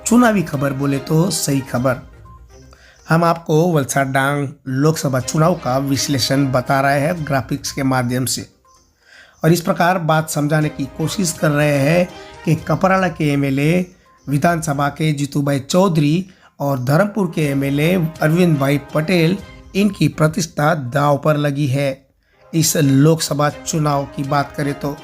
चुनावी खबर बोले तो सही खबर। हम आपको वलसाड डांग लोकसभा चुनाव का विश्लेषण बता रहे हैं ग्राफिक्स के माध्यम से, और इस प्रकार बात समझाने की कोशिश कर रहे हैं कि कपराड़ा के एमएलए विधानसभा के जीतूभाई चौधरी और धर्मपुर के एमएलए अरविंद भाई पटेल, इनकी प्रतिष्ठा दांव पर लगी है। इस लोकसभा चुनाव की बात करें तो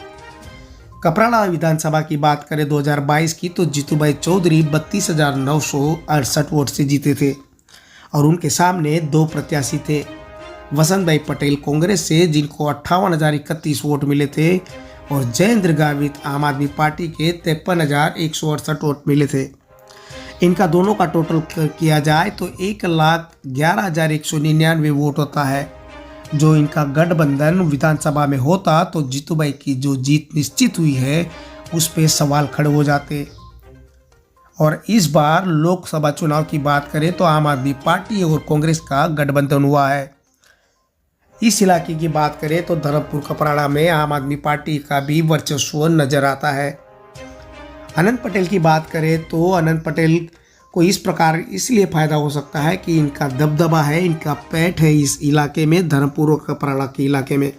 कपराड़ा विधानसभा की बात करें 2022 की तो जीतूभाई चौधरी 32,968 वोट से जीते थे और उनके सामने दो प्रत्याशी थे। वसंत भाई पटेल कांग्रेस से, जिनको 58,031 वोट मिले थे, और जयेंद्र गावित आम आदमी पार्टी के 53,168 वोट मिले थे। इनका दोनों का टोटल किया जाए तो 1,11,199 वोट होता है। जो इनका गठबंधन विधानसभा में होता तो जीतूभाई की जो जीत निश्चित हुई है उस पे सवाल खड़े हो जाते। और इस बार लोकसभा चुनाव की बात करें तो आम आदमी पार्टी और कांग्रेस का गठबंधन हुआ है। इस इलाके की बात करें तो धर्मपुर कपराड़ा में आम आदमी पार्टी का भी वर्चस्व नजर आता है। अनंत पटेल की बात करें तो अनंत पटेल को इस प्रकार इसलिए फायदा हो सकता है कि इनका दबदबा है, इनका पैठ है इस इलाके में, धर्मपुर और कपराड़ा के इलाके में।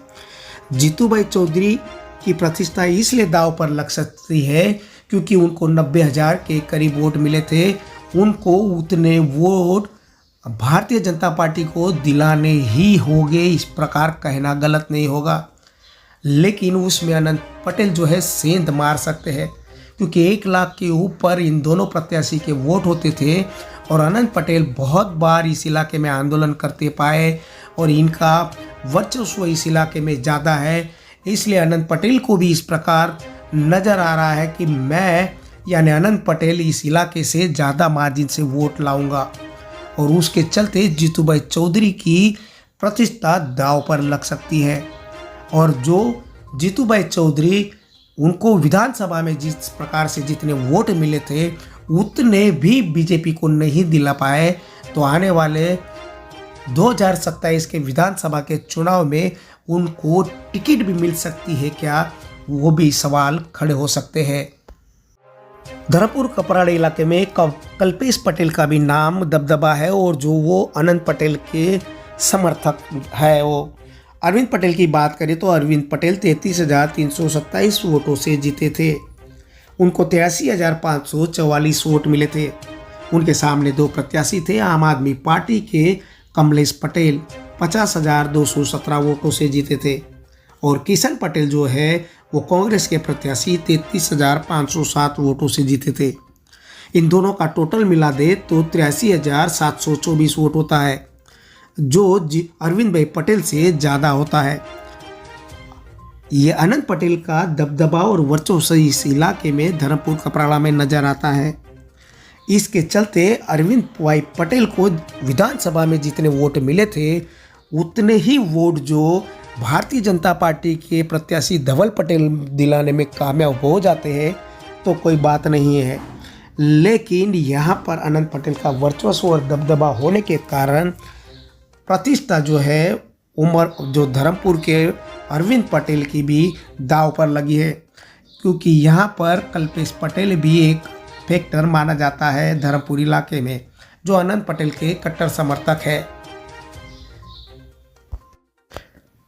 जीतूभाई चौधरी की प्रतिष्ठा इसलिए दांव पर लग सकती है क्योंकि उनको 90,000 के करीब वोट मिले थे। उनको उतने वोट भारतीय जनता पार्टी को दिलाने ही होंगे, इस प्रकार कहना गलत नहीं होगा। लेकिन उसमें अनंत पटेल जो है सेंध मार सकते हैं क्योंकि 1 लाख के ऊपर इन दोनों प्रत्याशी के वोट होते थे और अनंत पटेल बहुत बार इस इलाके में आंदोलन करते पाए और इनका वर्चस्व इस इलाके में ज़्यादा है। इसलिए अनंत पटेल को भी इस प्रकार नज़र आ रहा है कि मैं यानी अनंत पटेल इस इलाके से ज़्यादा मार्जिन से वोट लाऊंगा, और उसके चलते जीतूभाई चौधरी की प्रतिष्ठा दांव पर लग सकती है। और जो जीतूभाई चौधरी, उनको विधानसभा में जिस प्रकार से जितने वोट मिले थे उतने भी बीजेपी को नहीं दिला पाए, तो आने वाले 2027 के विधानसभा के चुनाव में उनको टिकट भी मिल सकती है क्या, वो भी सवाल खड़े हो सकते हैं। धर्मपुर कपराड़ा इलाके में कल्पेश पटेल का भी नाम दबदबा है और जो वो अनंत पटेल के समर्थक है। वो अरविंद पटेल की बात करें तो अरविंद पटेल 33,327 वोटों से जीते थे। उनको 83,544 वोट मिले थे। उनके सामने दो प्रत्याशी थे। आम आदमी पार्टी के कमलेश पटेल 50,217 वोटों से जीते थे और किशन पटेल जो है वो कांग्रेस के प्रत्याशी 33,507 वोटों से जीते थे। इन दोनों का टोटल मिला दे तो 83,724 वोट होता है, जो अरविंद भाई पटेल से ज़्यादा होता है। ये अनंत पटेल का दबदबा और वर्चस्व इस इलाके में धर्मपुर कपराड़ा में नजर आता है। इसके चलते अरविंद भाई पटेल को विधानसभा में जितने वोट मिले थे उतने ही वोट जो भारतीय जनता पार्टी के प्रत्याशी धवल पटेल दिलाने में कामयाब हो जाते हैं तो कोई बात नहीं है। लेकिन यहाँ पर अनंत पटेल का वर्चस्व और दबदबा होने के कारण प्रतिष्ठा जो है उम्र जो धर्मपुर के अरविंद पटेल की भी दांव पर लगी है, क्योंकि यहाँ पर कल्पेश पटेल भी एक फैक्टर माना जाता है धर्मपुर इलाके में, जो अनंत पटेल के कट्टर समर्थक है।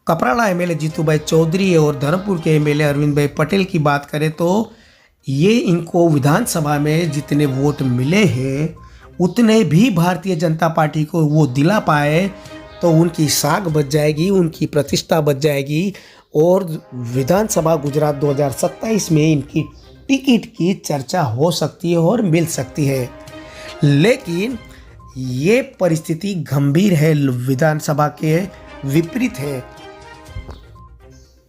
कपराड़ा एमएलए जीतूभाई चौधरी और धर्मपुर के एमएलए अरविंद भाई पटेल की बात करें तो ये इनको विधानसभा में जितने वोट मिले हैं उतने भी भारतीय जनता पार्टी को वो दिला पाए तो उनकी साख बच जाएगी, उनकी प्रतिष्ठा बच जाएगी और विधानसभा गुजरात 2027 में इनकी टिकट की चर्चा हो सकती है और मिल सकती है। लेकिन ये परिस्थिति गंभीर है, विधानसभा के विपरीत है,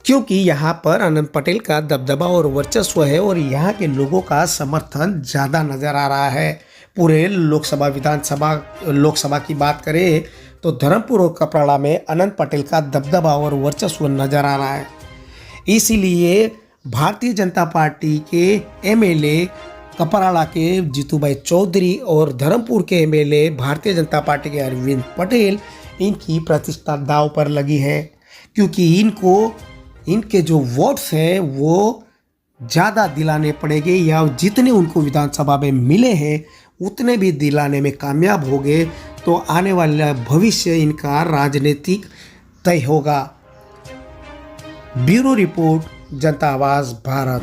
क्योंकि यहाँ पर अनंत पटेल का दबदबा और वर्चस्व है और यहाँ के लोगों का समर्थन ज़्यादा नज़र आ रहा है। पूरे लोकसभा की बात करें तो धर्मपुर और कपराड़ा में अनंत पटेल का दबदबा और वर्चस्व नज़र आ रहा है। इसीलिए भारतीय जनता पार्टी के एमएलए कपराड़ा के जीतूभाई चौधरी और धर्मपुर के एमएलए भारतीय जनता पार्टी के अरविंद पटेल, इनकी प्रतिष्ठा दांव पर लगी है, क्योंकि इनके जो वोट्स हैं वो ज़्यादा दिलाने पड़ेंगे या जितने उनको विधानसभा में मिले हैं उतने भी दिलाने में कामयाब हो गए तो आने वाला भविष्य इनका राजनीतिक तय होगा। ब्यूरो रिपोर्ट, जनता आवाज़, भारत।